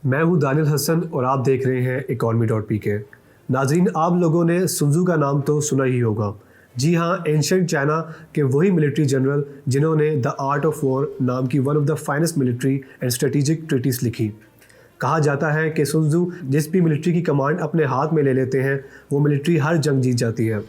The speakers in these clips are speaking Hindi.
मैं हूं दानिल हसन और आप देख रहे हैं economy.pk। नाजरीन, आप लोगों ने सुन्जू का नाम तो सुना ही होगा। जी हाँ, एंशिएंट चाइना के वही मिलिट्री जनरल जिन्होंने द आर्ट ऑफ वॉर नाम की one of the finest military and strategic treatise लिखी। कहा जाता है कि सुन्जू जिस भी मिलिट्री की कमांड अपने हाथ में ले लेते हैं वो मिलिट्री हर जंग जीत जाती है,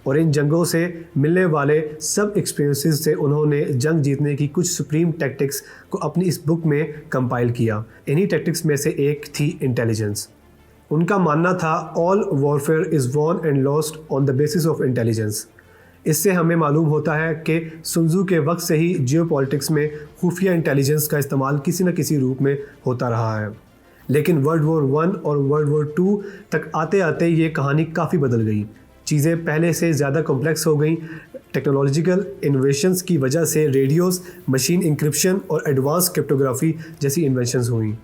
और इन जंगों से मिलने वाले सब एक्सपीरियंसेस से उन्होंने जंग जीतने की कुछ सुप्रीम टैक्टिक्स को अपनी इस बुक में कंपाइल किया। इन्हीं टैक्टिक्स में से एक थी इंटेलिजेंस। उनका मानना था all warfare is won and lost on the basis of intelligence. इससे हमें मालूम होता है कि सुन्जू के वक्त से ही जियोपॉलिटिक्स में खुफिया इंटेलिजेंस का इस्तेमाल किसी न किसी रूप में होता रहा है। लेकिन वर्ल्ड वॉर 1 और वर्ल्ड वॉर 2 तक आते आते ये कहानी काफ़ी बदल गई। चीज़ें पहले से ज़्यादा कॉम्प्लेक्स हो गई। टेक्नोलॉजिकल इन्वेशंस की वजह से रेडियोस, मशीन इंक्रिप्शन और एडवांस क्रिप्टोग्राफी जैसी इन्वेंशंस हुई,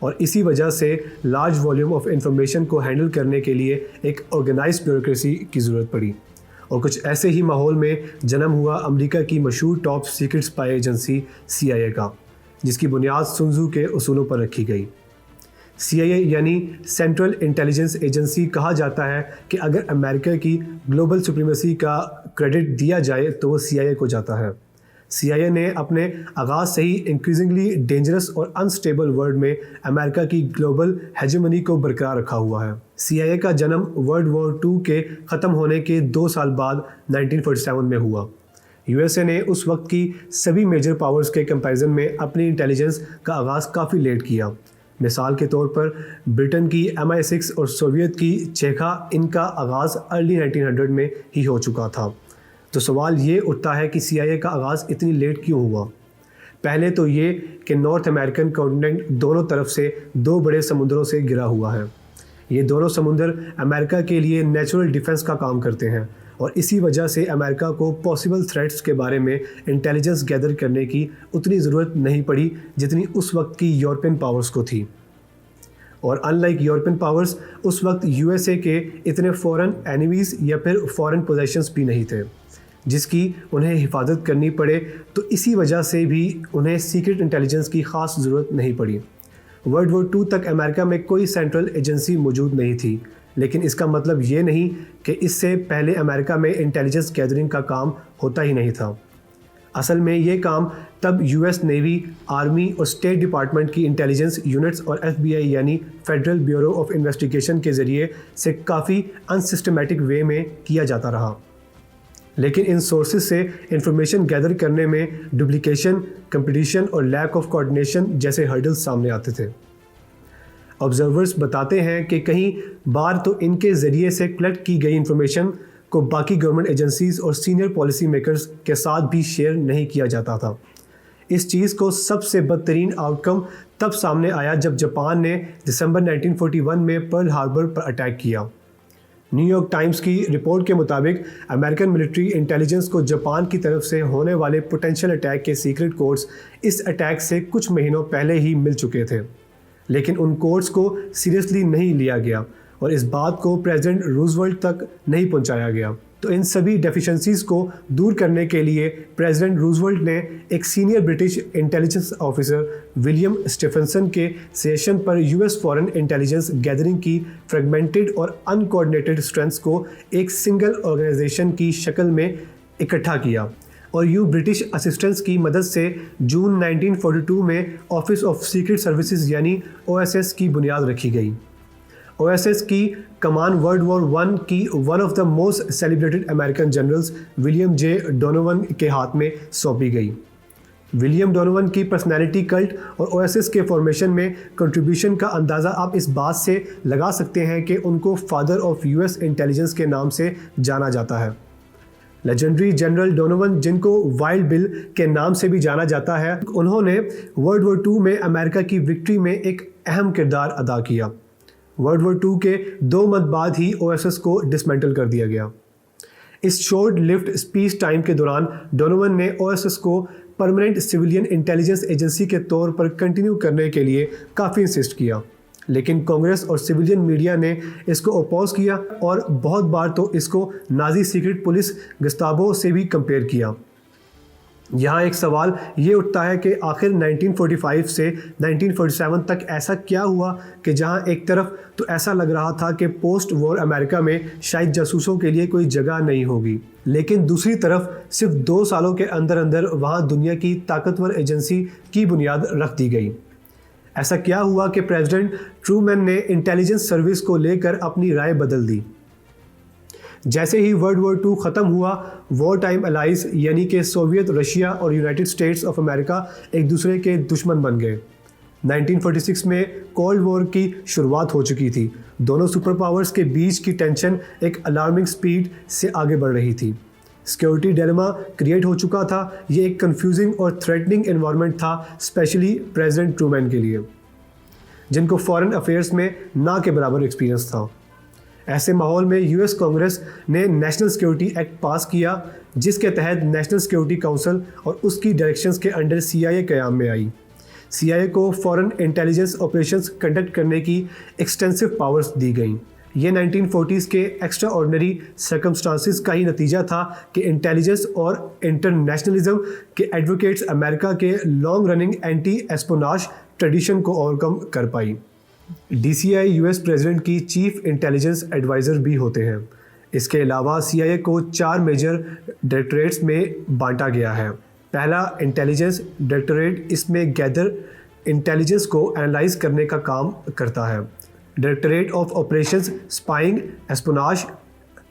और इसी वजह से लार्ज वॉल्यूम ऑफ इंफॉर्मेशन को हैंडल करने के लिए एक ऑर्गेनाइज्ड ब्यूरोक्रेसी की ज़रूरत पड़ी। और कुछ ऐसे ही माहौल में जन्म हुआ अमेरिका की मशहूर top secret spy agency CIA का, जिसकी बुनियाद सुन्जू के उसूलों पर रखी गई। CIA यानी सेंट्रल इंटेलिजेंस एजेंसी। कहा जाता है कि अगर अमेरिका की ग्लोबल सुप्रीमेसी का क्रेडिट दिया जाए तो वो CIA को जाता है। CIA ने अपने आगाज़ से ही इंक्रीजिंगली डेंजरस और अनस्टेबल वर्ल्ड में अमेरिका की ग्लोबल हेजेमनी को बरकरार रखा हुआ है। CIA का जन्म वर्ल्ड वॉर 2 के ख़त्म होने के 2 साल बाद 1947 में हुआ। USA ने उस वक्त की सभी मेजर पावर्स के कंपैरिजन में अपनी इंटेलिजेंस का आगाज़ काफ़ी लेट किया। मिसाल के तौर पर ब्रिटेन की MI6 और सोवियत की चेखा, इनका आगाज़ अर्ली 1900 में ही हो चुका था। तो सवाल ये उठता है कि CIA का आगाज़ इतनी लेट क्यों हुआ। पहले तो ये कि नॉर्थ अमेरिकन कॉन्टिनेंट दोनों तरफ से 2 बड़े समुद्रों से घिरा हुआ है। ये दोनों समुद्र अमेरिका के लिए नेचुरल डिफेंस का काम करते हैं, और इसी वजह से अमेरिका को पॉसिबल थ्रेट्स के बारे में इंटेलिजेंस गैदर करने की उतनी ज़रूरत नहीं पड़ी जितनी उस वक्त की यूरोपियन पावर्स को थी। और अनलाइक यूरोपियन पावर्स, उस वक्त USA के इतने फॉरेन एनिमीज़ या फिर फॉरेन पोजेशंस भी नहीं थे जिसकी उन्हें हिफाजत करनी पड़े, तो इसी वजह से भी उन्हें सीक्रेट इंटेलिजेंस की ख़ास ज़रूरत नहीं पड़ी। वर्ल्ड वॉर 2 तक अमेरिका में कोई सेंट्रल एजेंसी मौजूद नहीं थी, लेकिन इसका मतलब ये नहीं कि इससे पहले अमेरिका में इंटेलिजेंस गैदरिंग का काम होता ही नहीं था। असल में ये काम तब US नेवी, आर्मी और स्टेट डिपार्टमेंट की इंटेलिजेंस यूनिट्स और FBI यानी फेडरल ब्यूरो ऑफ इन्वेस्टिगेशन के ज़रिए से काफ़ी अनसिस्टमेटिक वे में किया जाता रहा। लेकिन इन सोर्सेज से इंफॉर्मेशन गैदर करने में डुप्लीकेशन, कंपटीशन और लैक ऑफ कोऑर्डिनेशन जैसे हर्डल्स सामने आते थे। ऑब्जर्वर्स बताते हैं कि कई बार तो इनके ज़रिए से कलेक्ट की गई इंफॉर्मेशन को बाकी गवर्नमेंट एजेंसीज़ और सीनियर पॉलिसी मेकर्स के साथ भी शेयर नहीं किया जाता था। इस चीज़ को सबसे बदतरीन आउटकम तब सामने आया जब जापान ने दिसंबर 1941 में पर्ल हार्बर पर अटैक किया। न्यूयॉर्क टाइम्स की रिपोर्ट के मुताबिक अमेरिकन मिलिट्री इंटेलिजेंस को जापान की तरफ से होने वाले पोटेंशियल अटैक के सीक्रेट कोड्स इस अटैक से कुछ महीनों पहले ही मिल चुके थे, लेकिन उन कोड्स को सीरियसली नहीं लिया गया और इस बात को प्रेसिडेंट रूजवेल्ट तक नहीं पहुंचाया गया। तो इन सभी डेफिशिएंसीज को दूर करने के लिए प्रेसिडेंट रूजवेल्ट ने एक senior British intelligence officer William Stephenson के सजेशन पर US फॉरेन इंटेलिजेंस गैदरिंग की फ्रेगमेंटेड और अनकोऑर्डिनेटेड स्ट्रेंथ्स को एक सिंगल ऑर्गेनाइजेशन की शक्ल में इकट्ठा किया, और यूं ब्रिटिश असिस्टेंस की मदद से जून 1942 में ऑफिस ऑफ सीक्रेट सर्विसेज यानी OSS की बुनियाद रखी गई। OSS की कमान वर्ल्ड वॉर 1 की one of the most celebrated American generals William J. Donovan के हाथ में सौंपी गई। विलियम डोनोवन की पर्सनैलिटी, कल्ट और OSS के फॉर्मेशन में कंट्रीब्यूशन का अंदाज़ा आप इस बात से लगा सकते हैं कि उनको फादर ऑफ US इंटेलिजेंस के नाम से जाना जाता है। लेजेंडरी जनरल डोनोवन, जिनको वाइल्ड बिल के नाम से भी जाना जाता है, उन्होंने वर्ल्ड वॉर 2 में अमेरिका की विक्ट्री में एक अहम किरदार अदा किया। वर्ल्ड वॉर 2 के 2 मंथ बाद ही OSS को डिसमेंटल कर दिया गया। इस शॉर्ट लिव्ड स्पीच टाइम के दौरान डोनोवन ने OSS को परमानेंट सिविलियन इंटेलिजेंस एजेंसी के तौर पर कंटिन्यू करने के लिए काफ़ी इंसिस्ट किया, लेकिन कांग्रेस और सिविलियन मीडिया ने इसको अपोज किया और बहुत बार तो इसको नाजी सीक्रेट पुलिस गस्ताबो से भी कंपेयर किया। यहाँ एक सवाल ये उठता है कि आखिर 1945 से 1947 तक ऐसा क्या हुआ कि जहाँ एक तरफ तो ऐसा लग रहा था कि पोस्ट वॉर अमेरिका में शायद जासूसों के लिए कोई जगह नहीं होगी, लेकिन दूसरी तरफ सिर्फ 2 सालों के अंदर अंदर वहाँ दुनिया की ताकतवर एजेंसी की बुनियाद रख दी गई। ऐसा क्या हुआ कि प्रेसिडेंट ट्रूमैन ने इंटेलिजेंस सर्विस को लेकर अपनी राय बदल दी? जैसे ही वर्ल्ड वॉर II ख़त्म हुआ, वॉर टाइम अलाइज यानी कि सोवियत, रशिया और यूनाइटेड स्टेट्स ऑफ अमेरिका एक दूसरे के दुश्मन बन गए। 1946 में कोल्ड वॉर की शुरुआत हो चुकी थी। दोनों सुपर पावर्स के बीच की टेंशन एक अलार्मिंग स्पीड से आगे बढ़ रही थी। सिक्योरिटी डिलेमा क्रिएट हो चुका था। ये एक कंफ्यूजिंग और थ्रेटनिंग एनवायरनमेंट था, स्पेशली प्रेसिडेंट ट्रूमैन के लिए, जिनको फॉरेन अफेयर्स में ना के बराबर एक्सपीरियंस था। ऐसे माहौल में यूएस कांग्रेस ने नेशनल सिक्योरिटी एक्ट पास किया, जिसके तहत नेशनल सिक्योरिटी काउंसिल और उसकी डायरेक्शंस के अंडर CIA क़याम में आई। CIA को फॉरेन इंटेलिजेंस ऑपरेशंस कंडक्ट करने की एक्सटेंसिव पावर्स दी गई। ये 1940s के एक्स्ट्रा ऑर्डिनरी सर्कमस्टांसिस का ही नतीजा था कि इंटेलिजेंस और इंटरनेशनलिज्म के एडवोकेट्स अमेरिका के लॉन्ग रनिंग एंटी एस्पोनाज ट्रेडिशन को ओवरकम कर पाई। DCI यूएस प्रेसिडेंट की चीफ इंटेलिजेंस एडवाइज़र भी होते हैं। इसके अलावा CIA को 4 मेजर डायरेक्टरेट्स में बांटा गया है। पहला इंटेलिजेंस डायरेक्टरेट, इसमें गैदर इंटेलिजेंस को एनालाइज करने का काम करता है। Directorate of operations spying, espionage,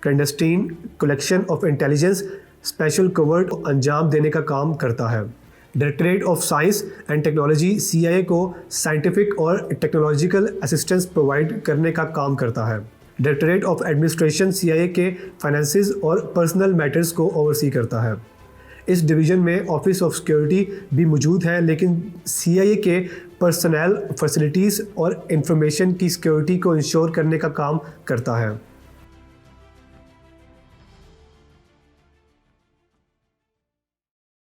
clandestine collection of intelligence, special covert अंजाम देने का काम करता है। Directorate of science and technology CIA को साइंटिफिक और टेक्नोलॉजिकल असिस्टेंस प्रोवाइड करने का काम करता है। डायरेक्टरेट ऑफ एडमिनिस्ट्रेशन CIA के फाइनेंसेस और पर्सनल मैटर्स को ओवरसी करता है। इस डिवीज़न में ऑफिस ऑफ सिक्योरिटी भी मौजूद है, लेकिन CIA के पर्सनल फैसिलिटीज़ और इंफॉर्मेशन की सिक्योरिटी को इंश्योर करने का काम करता है।